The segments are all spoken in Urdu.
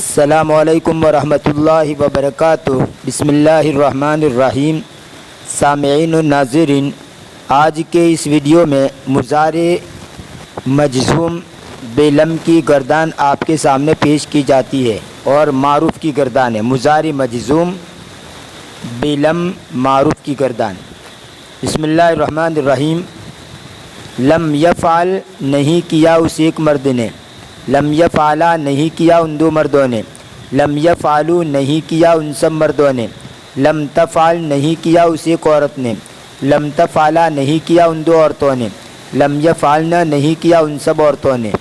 السلام علیکم ورحمۃ اللہ وبرکاتہ۔ بسم اللہ الرحمن الرحیم۔ سامعین و ناظرین، آج کے اس ویڈیو میں مضارع مجزوم بے لم کی گردان آپ کے سامنے پیش کی جاتی ہے اور معروف کی گردان ہے۔ مضارع مجزوم بے لم معروف کی گردان۔ بسم اللہ الرحمن الرحیم۔ لم یفعل نہیں کیا اس ایک مرد نے، لم یفعلا نہیں کیا ان دو مردوں نے، لم یفعلوا نہیں کیا ان سب مردوں نے، لم تفعل نہیں کیا اس ایک عورت نے، لم تفعلا نہیں کیا ان دو عورتوں نے، لم یفعلنا نہیں کیا ان سب عورتوں نے،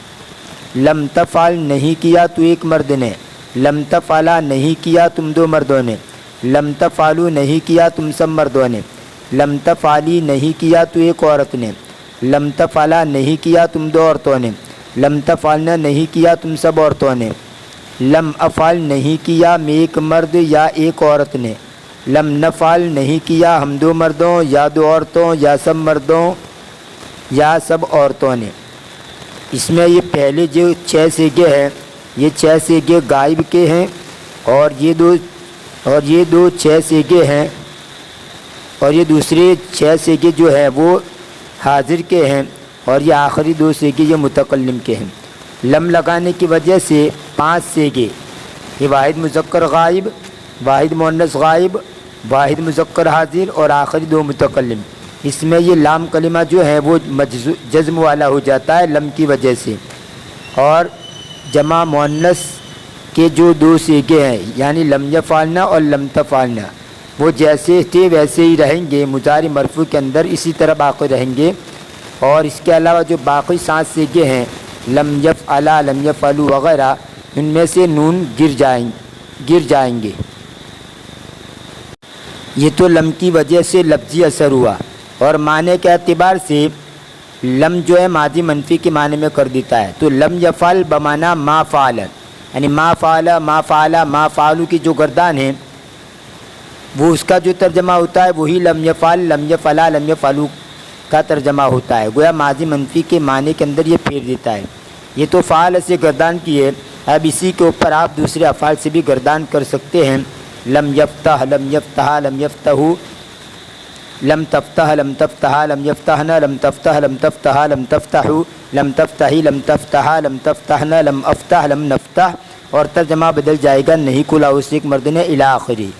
لم تفعل نہیں کیا تو ایک مرد نے، لم تفعلا نہیں کیا تم دو مردوں نے، لم تفعلوا نہیں کیا تم سب مردوں نے، لم تفعلی نہیں کیا تو ایک عورت نے، لم تفعلا نہیں کیا تم دو عورتوں نے، لم تفعلنا نہیں کیا تم سب عورتوں نے، لم افعل نہیں کیا میں ایک مرد یا ایک عورت نے، لم نفعل نہیں کیا ہم دو مردوں یا دو عورتوں یا سب مردوں یا سب عورتوں نے۔ اس میں یہ پہلے جو 6 صیغے ہیں، یہ 6 صیغے غائب کے ہیں، اور یہ دو 6 صیغے ہیں، اور یہ دوسرے 6 صیغے جو ہیں وہ حاضر کے ہیں، اور یہ آخری 2 صیغے یہ متکلم کے ہیں۔ لم لگانے کی وجہ سے 5 صیغے، یہ واحد مذکر غائب، واحد مؤنث غائب، واحد مذکر حاضر اور آخری 2 متکلم، اس میں یہ لام کلمہ جو ہے وہ جزم والا ہو جاتا ہے لم کی وجہ سے۔ اور جمع مؤنث کے جو 2 صیغے ہیں یعنی لم یفعلنا اور لم تفعلنا، وہ جیسے تھے ویسے ہی رہیں گے، مضارع مرفوع کے اندر اسی طرح باقی رہیں گے۔ اور اس کے علاوہ جو باقی 7 صیغے ہیں لم یفعلا، لم یفعلوا وغیرہ، ان میں سے نون گر جائیں گے۔ یہ تو لم کی وجہ سے لفظی اثر ہوا، اور معنی کے اعتبار سے لم جو ہے ماضی منفی کے معنی میں کر دیتا ہے، تو لم یفعل بمعنی ما فعل، یعنی ما فعل ما فعلا ما فعلوا کی جو گردان ہے وہ اس کا جو ترجمہ ہوتا ہے وہی لم یفعل لم یفعلا لم یفعلوا کا ترجمہ ہوتا ہے، گویا ماضی منفی کے معنی کے اندر یہ پھیر دیتا ہے۔ یہ تو فعل سے گردان کی ہے، اب اسی کے اوپر آپ دوسرے افعال سے بھی گردان کر سکتے ہیں۔ لم یفتح لم یفتح لم یفتحوا، لم تفتح لم تفتح لم یفتحنا، لم تفتح لم تفتح لم تفتحوا، لم تفتحی لم تفتحا لم تفتحنا، لم افتح لم نفتح، اور ترجمہ بدل جائے گا نہیں کھلا اس ایک مرد نے الی آخری۔